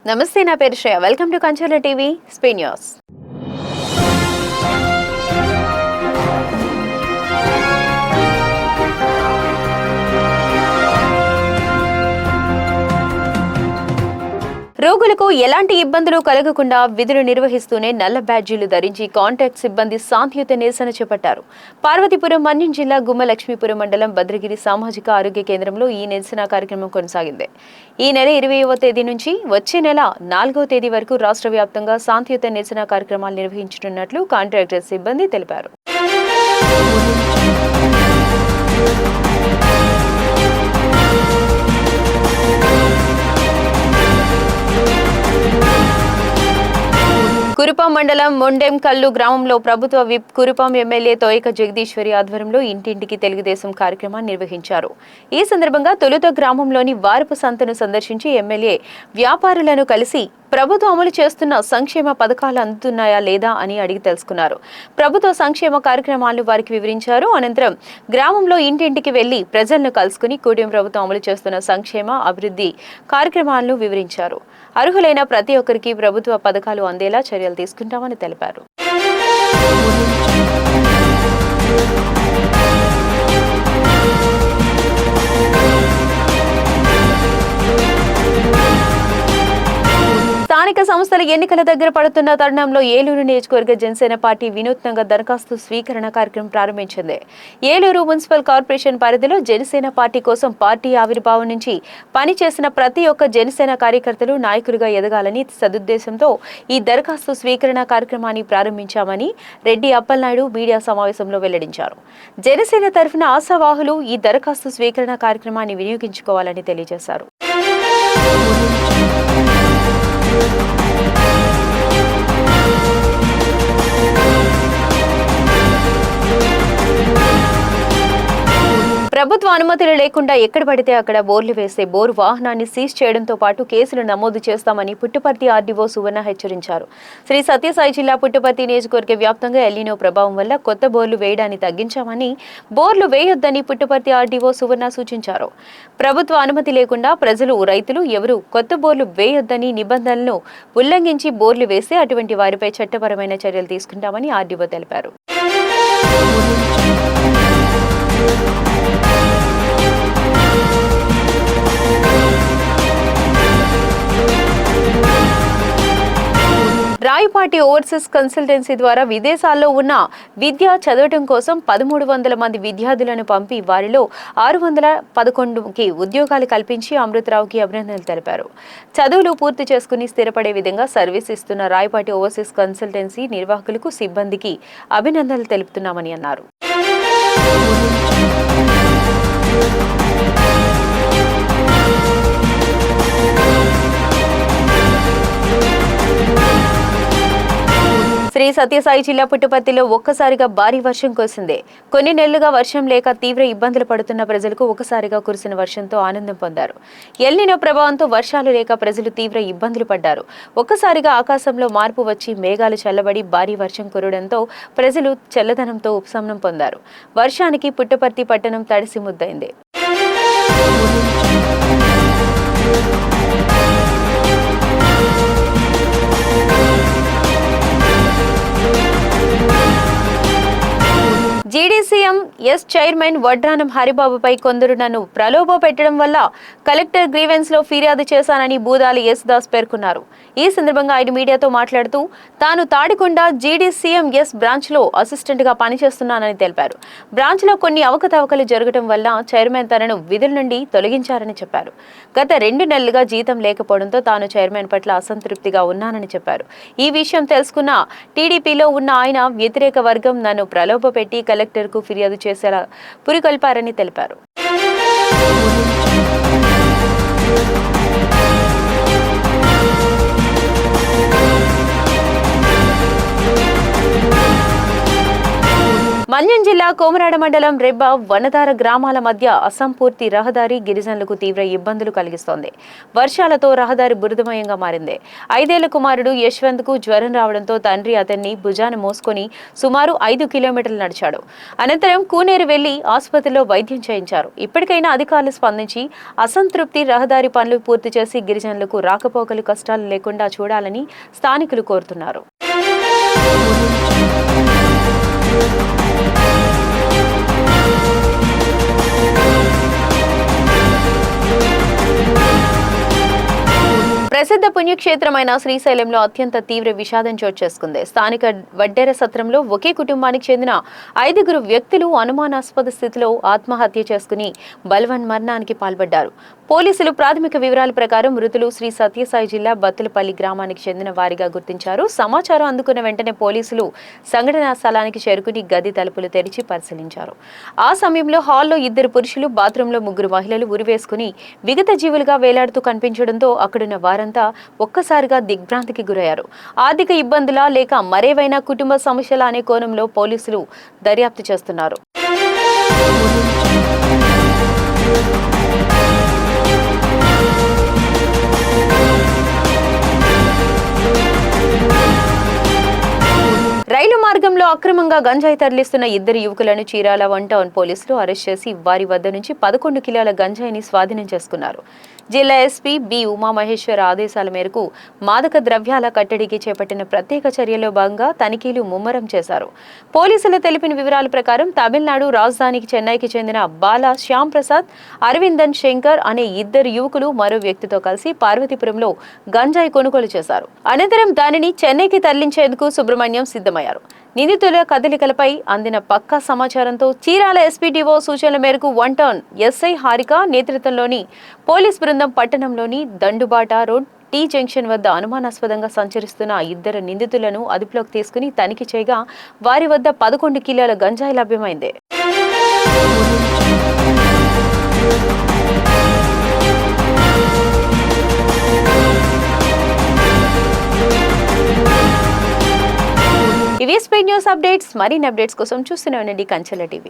నమస్తే, నా పేరు Shreya. Welcome to Kancharla TV Spain news. రోగులకు ఎలాంటి ఇబ్బందులు కలగకుండా విధులు నిర్వహిస్తూనే నల్ల బ్యాడ్జీలు ధరించి కాంట్రాక్ట్ సిబ్బంది శాంతియుత నిరసన చేపట్టారు. పార్వతీపురం మన్యం జిల్లా గుమ్మలక్ష్మీపురం మండలం భద్రగిరి సామాజిక ఆరోగ్య కేంద్రంలో ఈ నిరసన కార్యక్రమం కొనసాగింది. ఈ నెల 20వ తేదీ నుంచి వచ్చే నెల 4వ తేదీ వరకు రాష్ట్ర వ్యాప్తంగా శాంతియుత నిరసన కార్యక్రమాలు నిర్వహించనున్నట్లు కాంట్రాక్టర్ సిబ్బంది తెలిపారు. కురుపాం మండలం మొండెంకల్లు గ్రామంలో ప్రభుత్వ విప్ కురుపాం ఎమ్మెల్యే తోయక జగదీశ్వరి ఆధ్వర్యంలో ఇంటింటికి తెలుగుదేశం కార్యక్రమాన్ని నిర్వహించారు. ఈ సందర్భంగా తొలుత గ్రామంలోని వారపు సంతను సందర్శించి ఎమ్మెల్యే వ్యాపారులను కలిసి ప్రభుత్వం అమలు చేస్తున్న సంక్షేమ పథకాలు అందుతున్నాయా లేదా అని అడిగి తెలుసుకున్నారు. ప్రభుత్వ సంక్షేమ కార్యక్రమాలను వారికి వివరించారు. అనంతరం గ్రామంలో ఇంటింటికి వెళ్లి ప్రజలను కలుసుకుని కూటమి ప్రభుత్వం అమలు చేస్తున్న సంక్షేమ అభివృద్ధి కార్యక్రమాలను వివరించారు. అర్హులైన ప్రతి ఒక్కరికి ప్రభుత్వ పథకాలు అందేలా చర్యలు తీసుకుంటామని తెలిపారు. స్థానిక సంస్థల ఎన్నికల దగ్గర పడుతున్న తరుణంలో ఏలూరు నియోజకవర్గ జనసేన పార్టీ వినూత్నంగా దరఖాస్తు స్వీకరణ కార్యక్రమం ప్రారంభించింది. ఏలూరు మున్సిపల్ కార్పొరేషన్ పరిధిలో జనసేన పార్టీ కోసం పార్టీ ఆవిర్భావం నుంచి పనిచేసిన ప్రతి ఒక్క జనసేన కార్యకర్తలు నాయకులుగా ఎదగాలని సదుద్దేశంతో ఈ దరఖాస్తు స్వీకరణ కార్యక్రమాన్ని ప్రారంభించామని రెడ్డి అప్పలనాయుడు మీడియా సమావేశంలో వెల్లడించారు. జనసేన తరఫున ఆశావాహులు ఈ దరఖాస్తు స్వీకరణ కార్యక్రమాన్ని వినియోగించుకోవాలని తెలియజేశారు. ప్రభుత్వ అనుమతులు లేకుండా ఎక్కడ పడితే అక్కడ బోర్లు వేసే బోరు వాహనాన్ని సీజ్ చేయడంతో పాటు కేసులు నమోదు చేస్తామని పుట్టపర్తి ఆర్డీఓ సువర్ణ హెచ్చరించారు. శ్రీ సత్యసాయి జిల్లా పుట్టపర్తి నియోజకవర్గ వ్యాప్తంగా ఎల్నినో ప్రభావం వల్ల కొత్త బోర్లు వేయడాన్ని తగ్గించామని, బోర్లు వేయొద్దని పుట్టపర్తి ఆర్డీఓ సువర్ణ సూచించారు. ప్రభుత్వ అనుమతి లేకుండా ప్రజలు, రైతులు ఎవరూ కొత్త బోర్లు వేయొద్దని నిబంధనలను ఉల్లంఘించి బోర్లు వేస్తే అటువంటి వారిపై చట్టపరమైన చర్యలు తీసుకుంటామని ఆర్డీఓ తెలిపారు. రాయపాటి ఓవర్సీస్ కన్సల్టెన్సీ ద్వారా విదేశాల్లో ఉన్న విద్య చదవటం కోసం 1300 మంది విద్యార్థులను పంపి వారిలో 611కి ఉద్యోగాలు కల్పించి అమృతరావుకి అభినందనలు తెలిపారు. చదువులు పూర్తి చేసుకుని స్థిరపడే విధంగా సర్వీస్ ఇస్తున్న రాయపాటి ఓవర్సీస్ కన్సల్టెన్సీ నిర్వాహకులకు, సిబ్బందికి అభినందనలు తెలుపుతున్నామని అన్నారు. శ్రీ సత్యసాయి జిల్లా పుట్టపర్తిలో ఒక్కసారిగా భారీ వర్షం కురిసింది. కొన్ని నెలలుగా వర్షం లేక తీవ్ర ఇబ్బందులు పడుతున్న ప్రజలకు ఒక్కసారిగా కురిసిన వర్షంతో ఆనందం పొందారు. ఎల్నినో ప్రభావంతో వర్షాలు లేక ప్రజలు తీవ్ర ఇబ్బందులు పడ్డారు. ఒక్కసారిగా ఆకాశంలో మార్పు వచ్చి మేఘాలు చల్లబడి భారీ వర్షం కురవడంతో ప్రజలు చల్లదనంతో ఉపశమనం పొందారు. వర్షానికి పుట్టపర్తి పట్టణం తడిసి ముద్దైంది. జీడీసీఎం ఎస్ చైర్మన్ వడ్రానం హరిబాబుపై కొందరు నన్ను ప్రలోభ పెట్టడం వల్ల కలెక్టర్ గ్రీవెన్స్ లో ఫిర్యాదు చేశానని బూదాలి ఎస్ దాస్ పేర్కొన్నారు. ఈ సందర్భంగా ఆయన మీడియాతో మాట్లాడుతూ తాను తాడికొండ జీడీసీఎం ఎస్ బ్రాంచ్ లో అసిస్టెంట్ గా పనిచేస్తున్నానని తెలిపారు. బ్రాంచ్ లో కొన్ని అవకతవకలు జరగడం వల్ల చైర్మన్ తనను విధుల నుండి తొలగించారని చెప్పారు. గత 2 నెలలుగా జీతం లేకపోవడంతో తాను చైర్మన్ పట్ల అసంతృప్తిగా ఉన్నానని చెప్పారు. ఈ విషయం తెలుసుకున్న టీడీపీలో ఉన్న ఆయన వ్యతిరేక వర్గం నన్ను ప్రలోభ పెట్టి కలెక్టర్ కు ఫిర్యాదు చేసేలా పురికొల్పారని తెలిపారు. మన్యం జిల్లా కోమరాడ మండలం రెబ్బ వనదార గ్రామాల మధ్య అసంపూర్తి రహదారి గిరిజనులకు తీవ్ర ఇబ్బందులు కలిగిస్తోంది. వర్షాలతో రహదారి బురదమయంగా మారింది. 5 ఏళ్ల కుమారుడు యశ్వంత్ కు జ్వరం రావడంతో తండ్రి అతన్ని భుజాన మోసుకొని సుమారు 5 కిలోమీటర్లు నడిచాడు. అనంతరం కూనేరు వెళ్లి ఆసుపత్రిలో వైద్యం చేయించారు. ఇప్పటికైనా అధికారులు స్పందించి అసంతృప్తి రహదారి పనులు పూర్తి చేసి గిరిజనులకు రాకపోకలు కష్టాలు లేకుండా చూడాలని స్థానికులు కోరుతున్నారు. ప్రసిద్ధ పుణ్యక్షేత్రమైన శ్రీశైలంలో అత్యంత తీవ్ర విషాదం చోటు చేసుకుంది. స్థానిక వడ్డెర సత్రంలో ఒకే కుటుంబానికి చెందిన 5 వ్యక్తులు అనుమానాస్పద స్థితిలో ఆత్మహత్య చేసుకుని బలవన్మరణానికి పాల్పడ్డారు. పోలీసులు ప్రాథమిక వివరాల ప్రకారం మృతులు శ్రీ సత్యసాయి జిల్లా బత్తులపల్లి గ్రామానికి చెందిన వారిగా గుర్తించారు. సమాచారం అందుకున్న వెంటనే పోలీసులు సంఘటనా స్థలానికి చేరుకుని గది తలుపులు తెరిచి పరిశీలించారు. ఆ సమయంలో హాల్లో 2 పురుషులు, బాత్రూంలో 3 మహిళలు ఉరివేసుకుని విగత జీవులుగా వేలాడుతూ కనిపించడంతో అక్కడున్న వారంతా ఒక్కసారిగా దిగ్భ్రాంతికి గురయ్యారు. ఆర్థిక ఇబ్బందులా లేక మరేవైనా కుటుంబ సమస్యల అనే కోణంలో పోలీసులు దర్యాప్తు చేస్తున్నారు. రైలు మార్గంలో అక్రమంగా గంజాయి తరలిస్తున్న 2 యువకులను చీరాల 1 టౌన్ పోలీసులు అరెస్ట్ చేసి వారి వద్ద నుంచి 11 కిలోల గంజాయిని స్వాధీనం చేసుకున్నారు. జిల్లా ఎస్పీ బి ఉమామహేశ్వర ఆదేశాల మేరకు మాదక ద్రవ్యాల కట్టడికి చేపట్టిన ప్రత్యేక చర్యల్లో భాగంగా తనిఖీలు ముమ్మరం చేశారు. పోలీసులు తెలిపిన వివరాల ప్రకారం తమిళనాడు రాజధానికి చెన్నైకి చెందిన బాలా శ్యామ్ ప్రసాద్, అరవిందన్ శంకర్ అనే 2 యువకులు మరో వ్యక్తితో కలిసి పార్వతీపురంలో గంజాయి కొనుగోలు చేశారు. అనంతరం దానిని చెన్నైకి తరలించేందుకు సుబ్రహ్మణ్యం సిద్ధమయ్యారు. నిందితుల కదలికలపై అందిన పక్కా సమాచారంతో చీరాల ఎస్పీడీఓ సూచనల మేరకు 1 టౌన్ ఎస్ఐ హారిక నేతృత్వంలోని పోలీస్ బృందం పట్టణంలోని దండుబాట రోడ్ టీ జంక్షన్ వద్ద అనుమానాస్పదంగా సంచరిస్తున్న 2 నిందితులను అదుపులోకి తీసుకుని తనిఖీ చేయగా వారి వద్ద 11 కిలోల గంజాయి లభ్యమైంది. ఇవి స్పీడ్ న్యూస్ అప్డేట్స్. మరిన్ని అప్డేట్స్ కోసం చూస్తూనే ఉండండి కంచెల టీవీ.